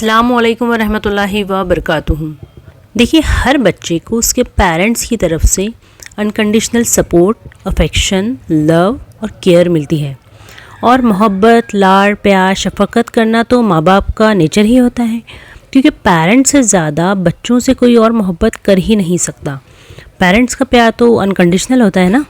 अस्सलामुअलैकुम वरहमतुल्लाहि वबरकातुहू। देखिए, हर बच्चे को उसके पेरेंट्स की तरफ से अनकंडीशनल सपोर्ट, अफेक्शन, लव और केयर मिलती है। और मोहब्बत, लाड़, प्यार, शफकत करना तो माँ बाप का नेचर ही होता है, क्योंकि पेरेंट्स से ज़्यादा बच्चों से कोई और मोहब्बत कर ही नहीं सकता। पेरेंट्स का प्यार तो अनकंडीशनल होता है ना।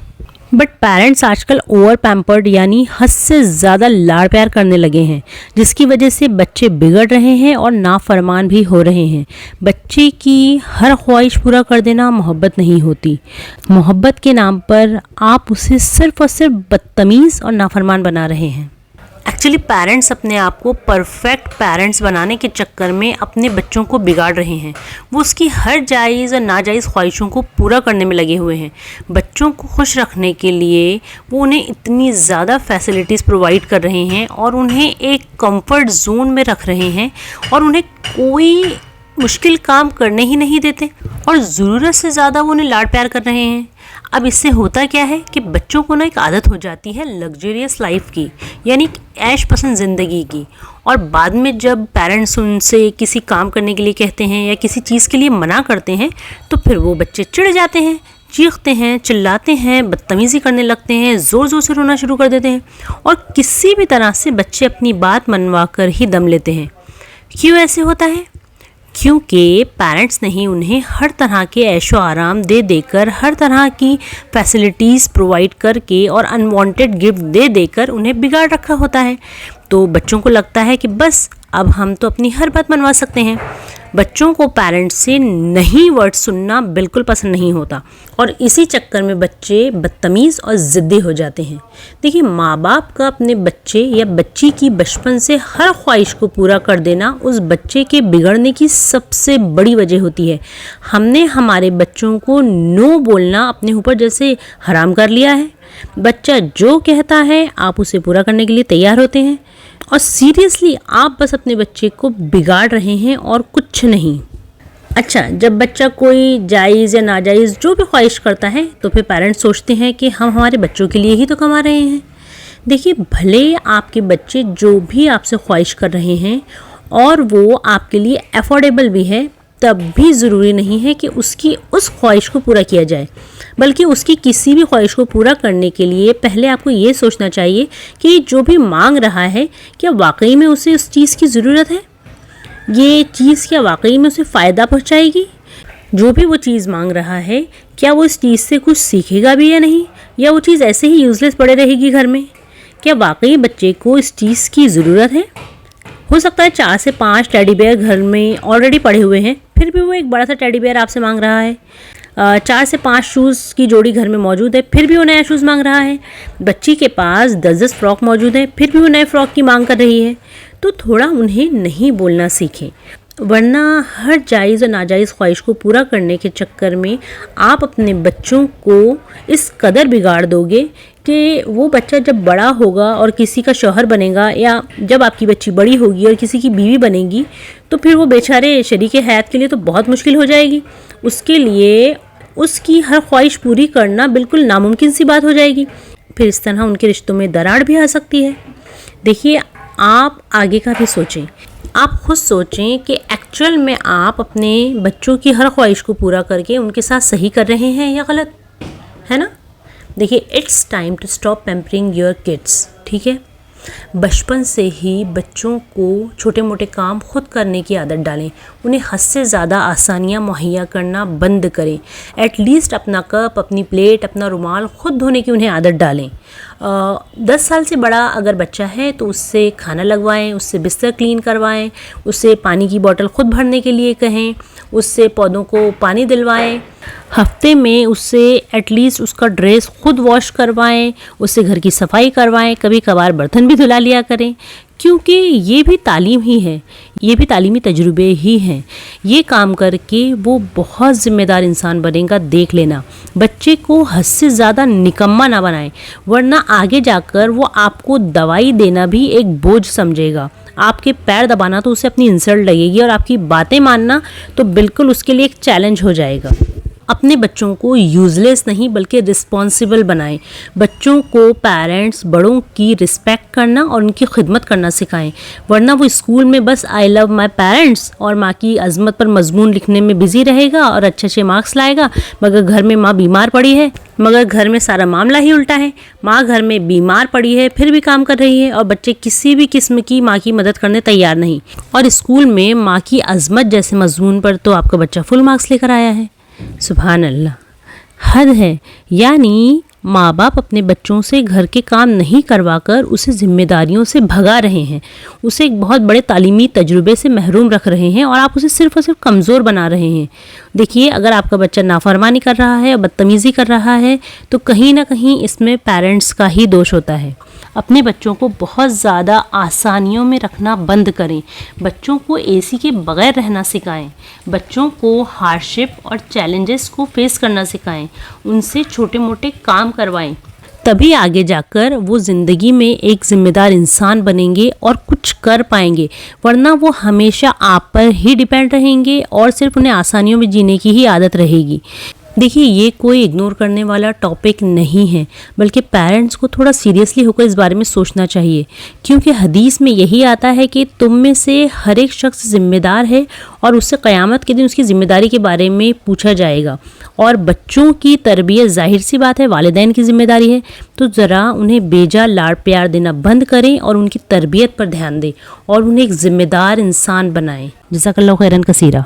बट पेरेंट्स आजकल ओवर पैम्पर्ड यानी हद से ज़्यादा लाड़ प्यार करने लगे हैं, जिसकी वजह से बच्चे बिगड़ रहे हैं और नाफरमान भी हो रहे हैं। बच्चे की हर ख्वाहिश पूरा कर देना मोहब्बत नहीं होती। मोहब्बत के नाम पर आप उसे सिर्फ और सिर्फ बदतमीज़ और नाफरमान बना रहे हैं। एक्चुअली पेरेंट्स अपने आप को परफेक्ट पेरेंट्स बनाने के चक्कर में अपने बच्चों को बिगाड़ रहे हैं। वो उसकी हर जायज़ और नाजायज़ ख्वाहिशों को पूरा करने में लगे हुए हैं। बच्चों को खुश रखने के लिए वो उन्हें इतनी ज़्यादा फैसिलिटीज़ प्रोवाइड कर रहे हैं और उन्हें एक कंफर्ट जोन में रख रहे हैं और उन्हें कोई मुश्किल काम करने ही नहीं देते और ज़रूरत से ज़्यादा वो उन्हें लाड प्यार कर रहे हैं। अब इससे होता क्या है कि बच्चों को ना एक आदत हो जाती है लग्जरियस लाइफ की, यानी ऐश पसंद ज़िंदगी की। और बाद में जब पेरेंट्स उनसे किसी काम करने के लिए कहते हैं या किसी चीज़ के लिए मना करते हैं तो फिर वो बच्चे चिढ़ जाते हैं, चीखते हैं, चिल्लाते हैं, बदतमीज़ी करने लगते हैं, ज़ोर ज़ोर से रोना शुरू कर देते हैं और किसी भी तरह से बच्चे अपनी बात मनवा कर ही दम लेते हैं। क्यों ऐसे होता है? क्योंकि पेरेंट्स ने ही उन्हें हर तरह के ऐशो आराम दे देकर, हर तरह की फैसिलिटीज़ प्रोवाइड करके और अनवांटेड गिफ्ट दे देकर उन्हें बिगाड़ रखा होता है। तो बच्चों को लगता है कि बस अब हम तो अपनी हर बात मनवा सकते हैं। बच्चों को पेरेंट्स से नहीं वर्ड सुनना बिल्कुल पसंद नहीं होता और इसी चक्कर में बच्चे बदतमीज़ और ज़िद्दी हो जाते हैं। देखिए, माँ बाप का अपने बच्चे या बच्ची की बचपन से हर ख्वाहिश को पूरा कर देना उस बच्चे के बिगड़ने की सबसे बड़ी वजह होती है। हमने हमारे बच्चों को नो बोलना अपने ऊपर जैसे हराम कर लिया है। बच्चा जो कहता है आप उसे पूरा करने के लिए तैयार होते हैं और सीरियसली आप बस अपने बच्चे को बिगाड़ रहे हैं और कुछ नहीं। अच्छा, जब बच्चा कोई जायज़ या नाजायज़ जो भी ख्वाहिश करता है तो फिर पेरेंट्स सोचते हैं कि हम हमारे बच्चों के लिए ही तो कमा रहे हैं। देखिए, भले आपके बच्चे जो भी आपसे ख्वाहिश कर रहे हैं और वो आपके लिए अफोर्डेबल भी है, तब भी ज़रूरी नहीं है कि उसकी उस ख्वाहिश को पूरा किया जाए, बल्कि उसकी किसी भी ख्वाहिश को पूरा करने के लिए पहले आपको ये सोचना चाहिए कि जो भी मांग रहा है क्या वाकई में उसे उस चीज़ की ज़रूरत है, ये चीज़ क्या वाकई में उसे फ़ायदा पहुंचाएगी। जो भी वो चीज़ मांग रहा है क्या वो इस चीज़ से कुछ सीखेगा भी या नहीं, या वो चीज़ ऐसे ही यूज़लेस पड़े रहेगी घर में। क्या वाकई बच्चे को इस चीज़ की ज़रूरत है? हो सकता है 4 से 5 टेडी बेयर घर में ऑलरेडी पड़े हुए हैं, फिर भी वो एक बड़ा सा टेडी बेयर आपसे मांग रहा है। 4 से 5 शूज़ की जोड़ी घर में मौजूद है, फिर भी वो नया शूज़ मांग रहा है। बच्ची के पास 10-10 फ्रॉक मौजूद है, फिर भी वो नए फ्रॉक की मांग कर रही है। तो थोड़ा उन्हें नहीं बोलना सीखें, वरना हर जायज़ और नाजायज़ ख्वाहिश को पूरा करने के चक्कर में आप अपने बच्चों को इस कदर बिगाड़ दोगे कि वो बच्चा जब बड़ा होगा और किसी का शौहर बनेगा, या जब आपकी बच्ची बड़ी होगी और किसी की बीवी बनेगी, तो फिर वो बेचारे शरीके हयात के लिए तो बहुत मुश्किल हो जाएगी। उसके लिए उसकी हर ख्वाहिश पूरी करना बिल्कुल नामुमकिन सी बात हो जाएगी। फिर इस तरह उनके रिश्तों में दरार भी आ सकती है। देखिए, आप आगे का भी सोचें। आप खुद सोचें कि एक्चुअल में आप अपने बच्चों की हर ख्वाहिश को पूरा करके उनके साथ सही कर रहे हैं या गलत, है ना। देखिए, it's time to stop pampering your kids. ठीक है, बचपन से ही बच्चों को छोटे मोटे काम खुद करने की आदत डालें। उन्हें हद से ज़्यादा आसानियाँ मुहैया करना बंद करें। एटलीस्ट अपना कप, अपनी प्लेट, अपना रुमाल खुद धोने की उन्हें आदत डालें। 10 साल से बड़ा अगर बच्चा है तो उससे खाना लगवाएं, उससे बिस्तर क्लीन करवाएं, उससे पानी की बोतल खुद भरने के लिए कहें, उससे पौधों को पानी दिलवाएं। हफ्ते में उससे एटलीस्ट उसका ड्रेस खुद वॉश करवाएं, उससे घर की सफाई करवाएं, कभी कभार बर्तन भी धुला लिया करें, क्योंकि ये भी तालीम ही है, ये भी तालीमी तजुर्बे ही हैं। ये काम करके वो बहुत ज़िम्मेदार इंसान बनेगा। देख लेना, बच्चे को हद से ज़्यादा निकम्मा ना बनाएं, वरना आगे जाकर वो आपको दवाई देना भी एक बोझ समझेगा। आपके पैर दबाना तो उसे अपनी इंसल्ट लगेगी और आपकी बातें मानना तो बिल्कुल उसके लिए एक चैलेंज हो जाएगा। अपने बच्चों को यूज़लेस नहीं बल्कि रिस्पॉन्सिबल बनाएं। बच्चों को पेरेंट्स बड़ों की रिस्पेक्ट करना और उनकी खिदमत करना सिखाएं, वरना वो स्कूल में बस आई लव माई पेरेंट्स और माँ की अजमत पर मजमून लिखने में बिजी रहेगा और अच्छे अच्छे मार्क्स लाएगा, मगर घर में माँ बीमार पड़ी है। मगर घर में सारा मामला ही उल्टा है, माँ घर में बीमार पड़ी है फिर भी काम कर रही है और बच्चे किसी भी किस्म की माँ की मदद करने तैयार नहीं, और स्कूल में माँ की अजमत जैसे मजमून पर तो आपका बच्चा फुल मार्क्स लेकर आया है। सुभान अल्लाह, हद है। यानी माँ बाप अपने बच्चों से घर के काम नहीं करवाकर उसे जिम्मेदारियों से भगा रहे हैं, उसे एक बहुत बड़े तालीमी तजुर्बे से महरूम रख रहे हैं और आप उसे सिर्फ और सिर्फ कमज़ोर बना रहे हैं। देखिए, अगर आपका बच्चा नाफरमानी कर रहा है और बदतमीज़ी कर रहा है तो कहीं ना कहीं इसमें पेरेंट्स का ही दोष होता है। अपने बच्चों को बहुत ज़्यादा आसानियों में रखना बंद करें, बच्चों को एसी के बगैर रहना सिखाएं, बच्चों को हार्डशिप और चैलेंजेस को फेस करना सिखाएं, उनसे छोटे मोटे काम करवाएं, तभी आगे जाकर वो ज़िंदगी में एक ज़िम्मेदार इंसान बनेंगे और कुछ कर पाएंगे, वरना वो हमेशा आप पर ही डिपेंड रहेंगे और सिर्फ उन्हें आसानियों में जीने की ही आदत रहेगी। देखिए, ये कोई इग्नोर करने वाला टॉपिक नहीं है, बल्कि पेरेंट्स को थोड़ा सीरियसली होकर इस बारे में सोचना चाहिए, क्योंकि हदीस में यही आता है कि तुम में से हर एक शख्स जिम्मेदार है और उससे क़यामत के दिन उसकी ज़िम्मेदारी के बारे में पूछा जाएगा। और बच्चों की तरबियत जाहिर सी बात है वालिदैन की ज़िम्मेदारी है, तो ज़रा उन्हें बेजा लाड़ प्यार देना बंद करें और उनकी तरबियत पर ध्यान दें और उन्हें एक ज़िम्मेदार इंसान बनाएं। जज़ाकल्लाहु खैरन कसीरा।